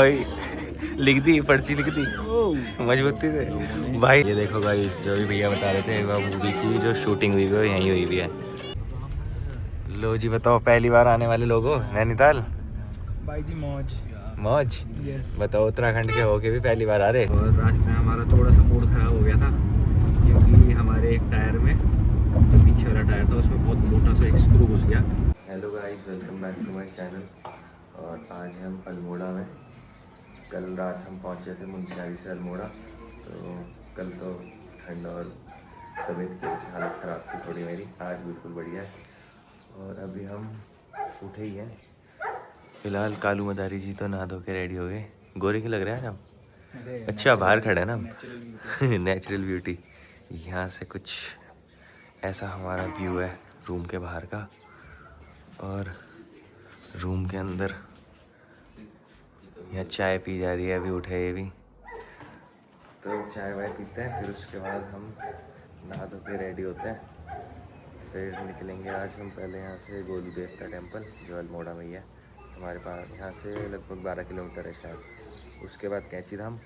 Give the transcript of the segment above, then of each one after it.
भाई लिख दी, पर्ची लिख दी मजबूती से भाई। ये देखो गाइस, जो भी भैया बता रहे थे वह मूवी की जो शूटिंग हुई है यहीं हुई भी है। लो जी बताओ, पहली बार आने वाले लोगों नैनीताल भाई जी मौज मौज। यस। बताओ उत्तराखंड के होके भी पहली बार आ रहे। और रास्ते में हमारा थोड़ा सा मूड खराब हो गया था क्योंकि हमारे एक टायर में, जो पीछे वाला टायर था, उसमें बहुत मोटा सा एक स्क्रू घुस गया। Hello guys, welcome back to my channel. और आज हम अल्मोड़ा में, कल रात हम पहुंचे थे मुंशियारी से अल्मोड़ा। तो कल तो ठंड और तबीयत की वजह से हालत ख़राब थी थोड़ी मेरी, आज बिल्कुल बढ़िया है। और अभी हम उठे ही हैं। फ़िलहाल कालू मदारी जी तो नहा धो के रेडी हो गए। गोरे के लग रहे हैं हम। अच्छा बाहर खड़े हैं ना हम। Natural beauty. यहाँ से कुछ ऐसा हमारा व्यू है रूम के बाहर का। और रूम के अंदर यहाँ चाय पी जा रही है, अभी उठे ये भी। तो चाय वाय पीते हैं, फिर उसके बाद हम नहा धो के रेडी होते हैं। फिर निकलेंगे आज हम पहले यहाँ से गोलू देवता टेम्पल, जो अल्मोड़ा में ही है हमारे पास। यहाँ से लगभग 12 किलोमीटर है शायद। उसके बाद कैंची धाम,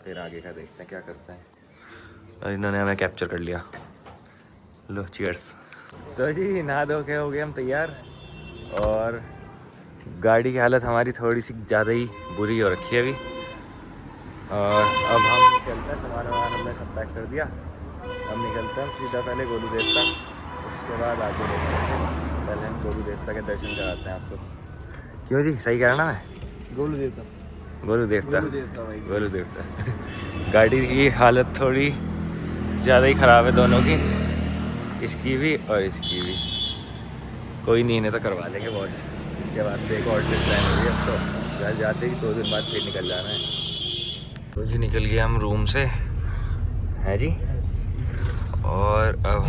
फिर आगे का देखते हैं क्या करते हैं। और इन्होंने हमें कैप्चर कर लिया। लो चीयर्स। तो जी नहा धो के हो गए हम तैयार। और गाड़ी की हालत हमारी थोड़ी सी ज़्यादा ही बुरी हो रखी है अभी। और अब हम निकलते हैं, सामान वामान हमने सब पैक कर दिया। अब निकलते हैं सीधा पहले गोलू देवता, उसके बाद आगे देखते हैं। पहले हम गोलू देवता के दर्शन कराते हैं आपको। क्यों जी, सही कह रहा ना मैं? गोलू देवता गोलू देवता भाई गोलू देवता। गाड़ी की हालत थोड़ी ज़्यादा ही ख़राब है दोनों की, इसकी भी और इसकी भी। कोई नहीं, इन्हें तो करवा लेंगे वॉश। इसके बाद देखो और ट्रिप प्लान हो गई। अब तो घर जाते ही 2 दिन बाद फिर निकल जाना है। तो जी निकल गया हम रूम से, है जी। और अब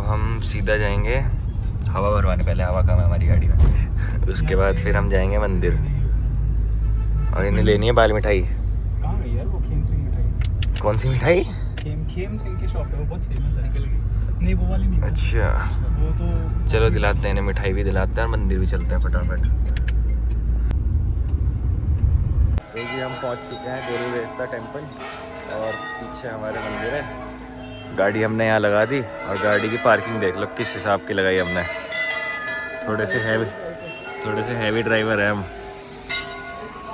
हम सीधा जाएंगे हवा भरवाने। पहले हवा कम है हमारी गाड़ी में। उसके बाद फिर हम जाएंगे मंदिर। और इन्हें लेनी है बाल मिठाई। कहाँ गई यार वो खेम सिंह मिठाई? कौन सी मिठाई? खेम सिंह की शॉप है, वो बहुत फेमस है। नहीं वो वाली नहीं। अच्छा वो तो चलो दिलाते हैं इन्हें, मिठाई भी दिलाते हैं और मंदिर भी चलते हैं फटाफट। तो जी हम पहुंच चुके हैं गोलू देवता टेम्पल, और पीछे हमारे मंदिर है। गाड़ी हमने यहाँ लगा दी, और गाड़ी की पार्किंग देख लो किस हिसाब की लगाई हमने। थोड़े से हैवी ड्राइवर है हम।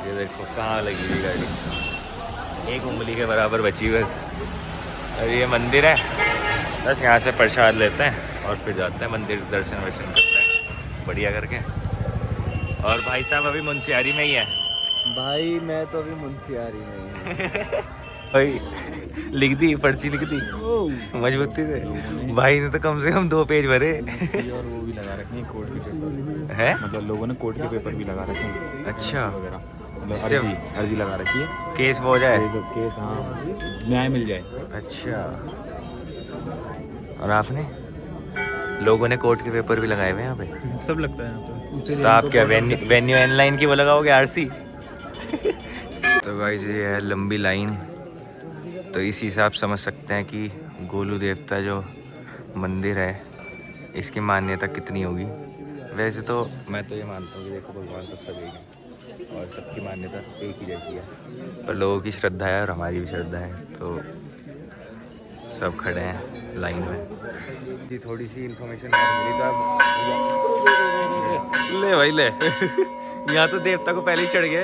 ये देखो कहाँ लगी हुई गाड़ी, एक उंगली के बराबर बची बस। और ये मंदिर है, बस यहाँ से प्रसाद लेते हैं और फिर जाते हैं मंदिर, दर्शन वर्शन करते हैं बढ़िया करके। और भाई साहब अभी मुंशियारी में ही है। भाई मैं तो अभी मुंशियारी में हूँ। भाई लिख दी, पर्ची लिख दी मजबूती से। भाई ने तो कम से कम 2 पेज भरे। और वो भी लगा रखे हैं कोर्ट के पेपर हैं, मतलब लोगों ने कोर्ट के पेपर भी लगा रखे हैं। अच्छा वगैरह मतलब अर्जी लगा रखी है, केस हो जाए। केस हाँ न्याय मिल जाए। अच्छा, और आपने? लोगों ने कोर्ट के पेपर भी लगाए हुए हैं यहाँ पे, सब लगता है यहाँ पे। तो आप क्या वेन्यू ऑनलाइन की वो लगाओगे, आरसी? तो गाइस ये है लंबी लाइन। तो इसी हिसाब से समझ सकते हैं कि गोलू देवता जो मंदिर है इसकी मान्यता कितनी होगी। वैसे तो मैं तो ये मानता हूँ कि देखो भगवान तो सब एक है और सबकी मान्यता एक ही जैसी है, पर लोगों की श्रद्धा है और हमारी भी श्रद्धा है। तो सब खड़े हैं लाइन में। ये थोड़ी सी इन्फॉर्मेशन मिली तो अब ले भाई ले। यहाँ तो देवता को पहले ही चढ़ गया,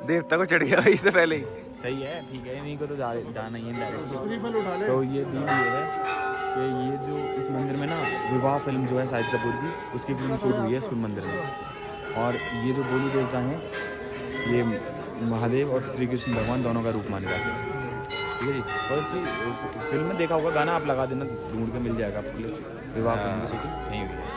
देवता को चढ़ गया भाई इससे पहले ही। सही है, ठीक है, इन्हीं को तो जाना ही है डायरेक्ट। तो ये डील ये है कि ये जो इस मंदिर में ना विवाह फिल्म जो है शाहिद कपूर की, उसकी फिल्म शूट हुई है इस मंदिर में। और ये जो गोलू देवता हैं ये महादेव और श्री कृष्ण भगवान दोनों का रूप माने जाते हैं। ठीक है जी। और फिल्म में देखा होगा, गाना आप लगा देना, ढूंढ के मिल जाएगा आपको। विवाह फिल्म की शूटिंग नहीं हुई है।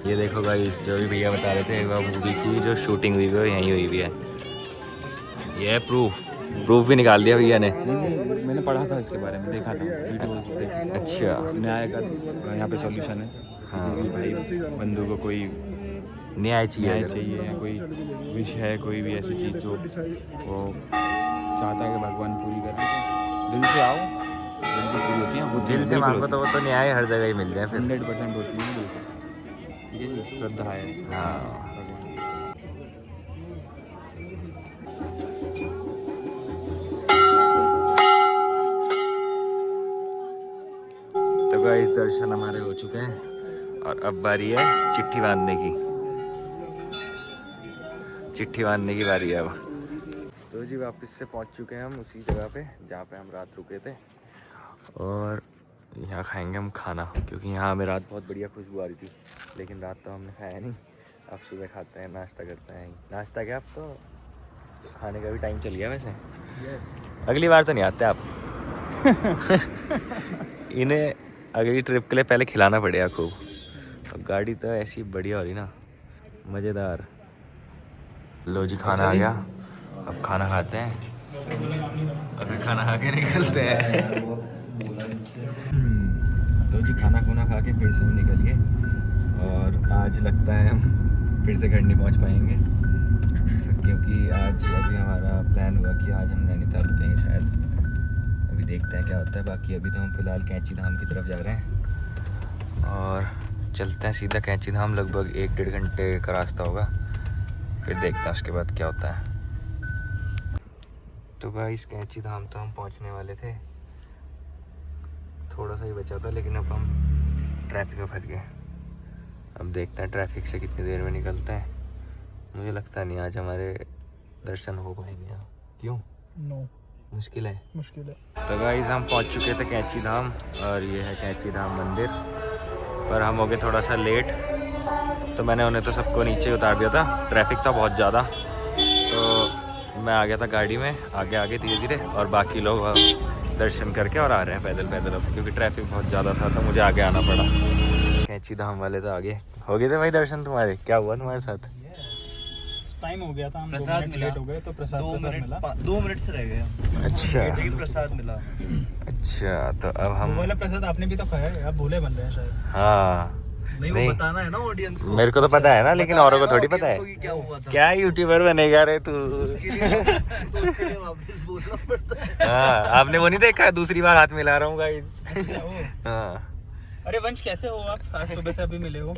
ये देखो गाइस, जो भी भैया बता रहे थे वह मूवी की जो शूटिंग हुई है यहीं हुई भी है। ये है प्रूफ भी निकाल दिया भैया ने। मैंने पढ़ा था इसके बारे में, देखा था। अच्छा, न्याय का यहाँ पे सॉल्यूशन है। हाँ भाई बंधु को कोई न्याय चाहिए या कोई विश है, कोई भी ऐसी चीज़ जो वो चाहता है कि भगवान पूरी करें। दिल से आओ, जल्दी पूरी होती है। दिल से मांगो तो वो तो न्याय हर जगह ही मिल जाए फिर। 100% होती है बिल्कुल। ठीक है जी, श्रद्धा है। हाँ तो गाइस दर्शन हमारे हो चुके हैं और अब बारी है चिट्ठी बांधने की। चिट्ठी बांधने की बारी है अब। तो जी वापस से पहुंच चुके हैं हम उसी जगह पे जहाँ पे हम रात रुके थे और यहाँ खाएंगे हम खाना, क्योंकि यहाँ हमें रात बहुत बढ़िया खुशबू आ रही थी, लेकिन रात तो हमने खाया नहीं। अब सुबह खाते हैं, नाश्ता करते हैं। नाश्ता क्या, अब तो खाने का भी टाइम चल गया वैसे। अगली बार तो नहीं आते आप। इन्हें अगली ट्रिप के लिए पहले खिलाना पड़ेगा खूब। अब गाड़ी तो ऐसी बढ़िया हो रही ना, मज़ेदार। लो जी खाना आ गया, अब खाना खाते हैं। अभी खाना खा के निकलते हैं। तो जी खाना खुना खा के फिर से हम निकल गए और आज लगता है हम फिर से घर नहीं पहुंच पाएंगे, क्योंकि आज अभी हमारा प्लान हुआ कि आज हम नैनीताल रुकेंगे शायद। अभी देखते हैं क्या होता है। बाकी अभी तो हम फ़िलहाल कैंची धाम की तरफ जा रहे हैं और चलते हैं सीधा कैंची धाम। लगभग 1-1.5 घंटे का रास्ता होगा, फिर देखते हैं उसके बाद क्या होता है। तो गाइस कैंची धाम तो हम पहुंचने वाले थे, थोड़ा सा ही बचा था, लेकिन अब हम ट्रैफिक में फंस गए। अब देखते हैं ट्रैफिक से कितनी देर में निकलते हैं। मुझे लगता नहीं आज हमारे दर्शन हो पाएंगे। क्यों? नो, मुश्किल है। मुश्किल है। तो गाइस हम पहुंच चुके थे कैंची धाम और ये है कैंची धाम मंदिर, पर हम हो गए थोड़ा सा लेट, तो मैंने उन्हें तो सबको नीचे उतार दिया था। ट्रैफिक था बहुत ज़्यादा, तो मैं आ गया था गाड़ी में आगे आगे धीरे धीरे, और बाकी लोग दर्शन करके और आ रहे हैं पैदल पैदल अब, क्योंकि ट्रैफिक बहुत ज़्यादा था तो मुझे आगे आना पड़ा। कैंची धाम वाले तो आगे हो गए थे भाई दर्शन तुम्हारे। क्या हुआ तुम्हारे साथ? टाइम हो गया था, हम प्रसाद लेट हो गए तो प्रसाद मिला। 2 मिनट से रह गए। अच्छा, लेकिन प्रसाद मिला। अच्छा तो अब हम वो वाला प्रसाद आपने भी तो खाया है, आप भूले बन रहे हैं शायद। हाँ नहीं, नहीं। वो बताना है ना ऑडियंस को। मेरे को तो पता है ना, लेकिन औरों को थोड़ी पता है। क्या हुआ था? क्या यूट्यूबर बनेगा रे तू? उसके लिए वापस बोलना पड़ता है। हाँ आपने वो नहीं देखा, दूसरी बार हाथ मिला रहा हूँ गाइस। अच्छा, वो। हाँ अरे वंश कैसे हो आप? आज सुबह से अभी मिले हो।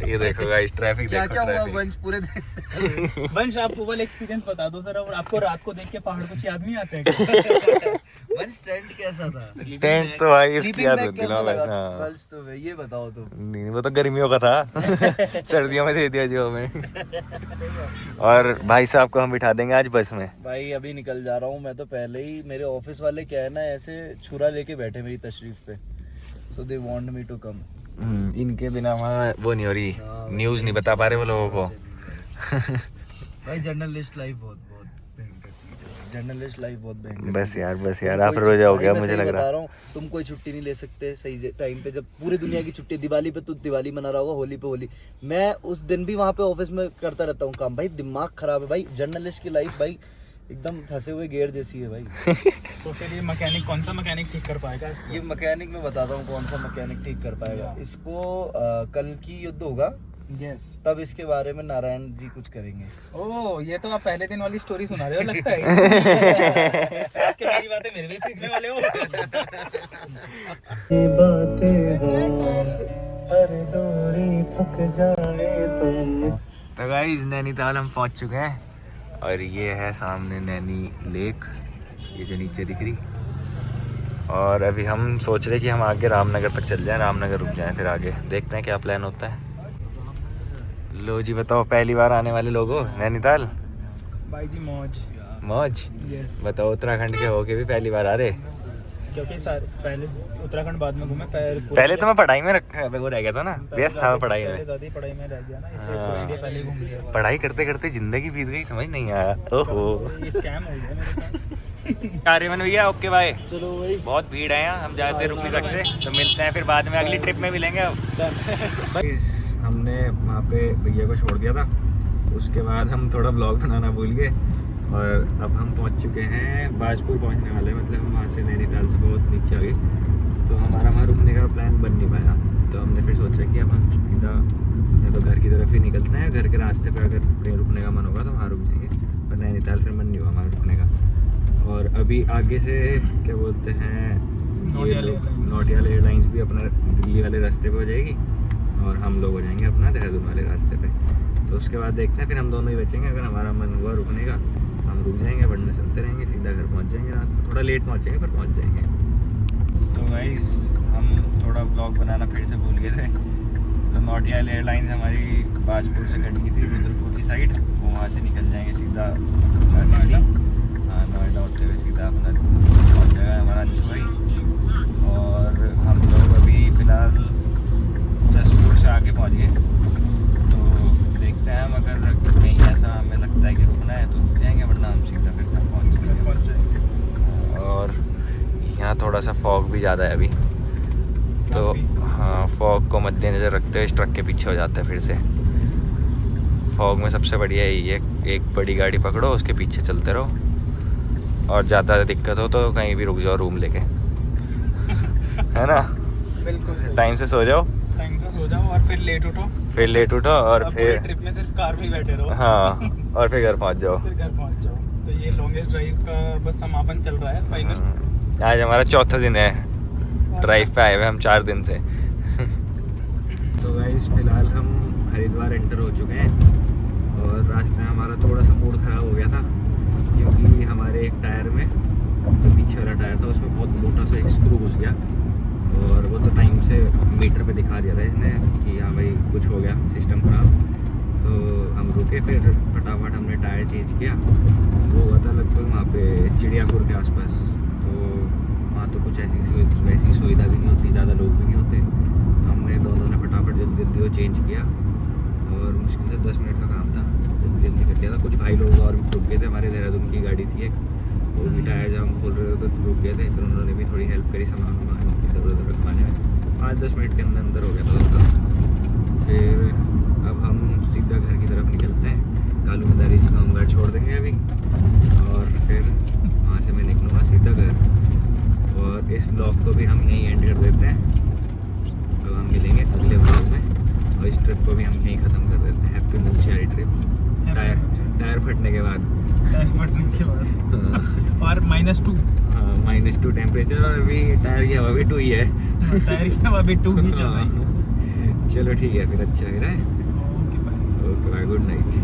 ये देखो गाइस ट्रैफिक क्या देखो। क्या हुआ ट्रैफिक वंश पूरे दिन? वंश आप वो वाला एक्सपीरियंस बता दो सर। और आपको रात को देख के पहाड़ कुछ याद नहीं आते हैं? वंश टेंट कैसा था? टेंट तो भाई इसकी स्लीपिंग याद बैग होती कैसा ना लगा? वैसे। वंश तो ये बताओ तुम। नहीं वो तो गर्मियों का था। सर्दियों में दे दिया जो हमें। और भाई साहब को हम बिठा देंगे आज बस में। भाई अभी निकल जा रहा हूँ मैं तो पहले ही। मेरे ऑफिस वाले क्या है ना, ऐसे छुरा लेके बैठे मेरी तशरीफ पे, सो they want me to come. इनके बिना वहाँ वो नहीं हो रही, न्यूज़ नहीं बता पा रहे वो लोगों को। भाई जर्नलिस्ट लाइफ बहुत बहुत भयंकर चीज है। जर्नलिस्ट लाइफ बहुत भयंकर। बस यार आप रो जाओगे अब, मुझे लग बता रहा रहा हूँ, तुम कोई छुट्टी नहीं ले सकते सही टाइम पे। जब पूरी दुनिया की छुट्टी, दिवाली पे तू दिवाली मना रहा होगा, होली पे होली। मैं उस दिन भी वहाँ पे ऑफिस में करता रहता हूँ काम। भाई दिमाग खराब है भाई। जर्नलिस्ट की लाइफ भाई एकदम फंसे हुए गेयर जैसी है भाई। तो फिर ये मैकेनिक, कौन सा मैकेनिक ठीक कर पाएगा इसको? ये मैकेनिक मैं बताता हूँ कौन सा मैकेनिक ठीक कर पाएगा इसको। कल की युद्ध होगा, यस, तब इसके बारे में नारायण जी कुछ करेंगे। ओह ये तो आप पहले दिन वाली स्टोरी सुना रहे हो लगता है। आपके मेरी बातें मेरे भी फेंकने वाले हो। ये बातें हो हर दूरी थक जाए तुम। तो गाइस नैनीताल हम पहुंच चुके हैं और ये है सामने नैनी लेक, ये जो नीचे दिख रही। और अभी हम सोच रहे कि हम आगे रामनगर तक चल जाएं, रामनगर रुक जाएं, फिर आगे देखते हैं क्या प्लान होता है। लो जी बताओ, पहली बार आने वाले लोगो नैनीताल? भाई जी मौज मौज। यस, बताओ उत्तराखंड के होके भी पहली बार आ रहे? क्योंकि सारे पहले उत्तराखंड बाद में घूमे। पहले तो मैं पढ़ाई में वो रह गया था ना, व्यस्त था पढ़ाई में। ज्यादा पढ़ाई में रह गया ना, इसलिए पूरा इंडिया पहले ही घूम लिया। पढ़ाई करते करते जिंदगी बीत गई, समझ नहीं आया। ओहो ये स्कैम हो गया मेरे साथ। आर्यमन भैया ओके बाय। चलो भाई, बहुत भीड़ है यहाँ, हम ज़्यादा देर रुक नहीं सकते, तो मिलते हैं फिर बाद में, अगली ट्रिप में मिलेंगे। अब हमने वहाँ पे भैया को छोड़ दिया था, उसके बाद हम थोड़ा ब्लॉग बनाना भूल गए और अब हम पहुँच चुके हैं बाजपुर पहुँचने वाले हैं। मतलब हम वहाँ से नैनीताल से बहुत नीचे आ गए, तो हमारा वहाँ रुकने का प्लान बन नहीं पाया। तो हमने फिर सोचा कि अब हम सीधा या तो घर की तरफ ही निकलते हैं, घर के रास्ते पे अगर कहीं रुकने का मन होगा तो वहाँ रुक जाएंगे, पर नैनीताल फिर मन नहीं हुआ हमारा रुकने का। और अभी आगे से क्या बोलते हैं, ये लोग नौटियाल एयरलाइंस भी अपना दिल्ली वाले रास्ते पे हो जाएगी और हम लोग हो जाएंगे अपना देहरादून वाले रास्ते पे। तो उसके बाद देखते हैं, फिर हम दोनों ही बचेंगे। अगर हमारा मन हुआ रुकने का हम रुक जाएंगे, वरना चलते रहेंगे, सीधा घर पहुंच जाएंगे रात को। थोड़ा लेट पहुंचेंगे पर पहुंच जाएंगे। तो गाइस हम थोड़ा ब्लॉग बनाना फिर से भूल गए थे। तो नौटियाल एयरलाइंस हमारी बाजपुर से कट गई थी रुद्रपुर की साइड, वो वहाँ से निकल जाएंगे सीधा दिल्ली। हाँ, नोएडा होते हुए सीधा अपना पहुँच जाएगा हमारा अंशु भाई। और हम लोग अभी फ़िलहाल जसपुर से आगे पहुँच गए। तो देखते हैं हम, अगर कहीं ऐसा हमें लगता है कि रुकना है तो रुक जाएंगे, वरना हम सीधा फिर घर पहुँच जाएंगे। और यहाँ थोड़ा सा फॉग भी ज़्यादा है अभी, तो हाँ, फॉग को मद्देनज़र रखते हुए इस ट्रक के पीछे हो जाता है फिर से। फॉग में सबसे बढ़िया यही है, एक बड़ी गाड़ी पकड़ो, उसके पीछे चलते रहो, और ज़्यादा दिक्कत हो तो कहीं भी रुक जाओ रूम लेके, है ना? बिल्कुल टाइम से सो जाओ, टाइम से सो जाओ और फिर लेट उठो और फिर ट्रिप में सिर्फ कार में ही बैठे रहो। हाँ, और फिर घर पहुँच जाओ। तो ये लॉन्गेस्ट ड्राइव का बस समापन चल रहा है फाइनल। आज हमारा चौथा दिन है ड्राइव पे आए हुए हम 4 दिन से। तो गाइस फिलहाल हम हरिद्वार एंटर हो चुके हैं, और रास्ते में हमारा थोड़ा सा मूड ख़राब हो गया था, क्योंकि हमारे एक टायर में, जो पीछे वाला टायर था, उसमें बहुत मोटा सा एक स्क्रू घुस गया। और वो तो टाइम से मीटर पे दिखा दिया था इसने कि हाँ भाई कुछ हो गया, सिस्टम ख़राब। तो हम रुके, फिर फटाफट हमने टायर चेंज किया। वो हुआ था लगभग वहाँ पे चिड़ियापुर के आसपास। तो वहाँ तो कुछ वैसी सुविधा भी नहीं होती, ज़्यादा लोग भी नहीं होते। तो हमने दोनों ने फटाफट जल्दी वो चेंज किया, और मुश्किल से 10 मिनट का काम था, जल्दी कर लिया था। कुछ भाई लोग और भी रुक गए थे, हमारे देहरादून की गाड़ी थी एक, वो भी टायर जब हम खोल रहे थे तो रुक गए थे। फिर उन्होंने भी थोड़ी हेल्प करी सामान इधर उधर रखवाने में। 5-10 मिनट के अंदर हो गया था उसका। फिर अब हम सीधा घर की तरफ निकलते हैं। कालू मदारी जी को हम घर छोड़ देंगे अभी, और फिर वहाँ से मैं निकलूँगा सीधा घर। और इस व्लॉग को भी हम यहीं एंड कर देते हैं। अब हम मिलेंगे अगले व्लॉग में, और इस ट्रिप को भी हम यहीं ख़त्म कर देते हैं। Happy Munsiyari trip. टायर फटने के बाद और -2 -2 टेम्परेचर, और अभी टायर की हवा भी 2 ही है। टायर की हवा भी 2 ही चल रही है। चलो ठीक है फिर, अच्छा लग रहा है। Okay bye, good night.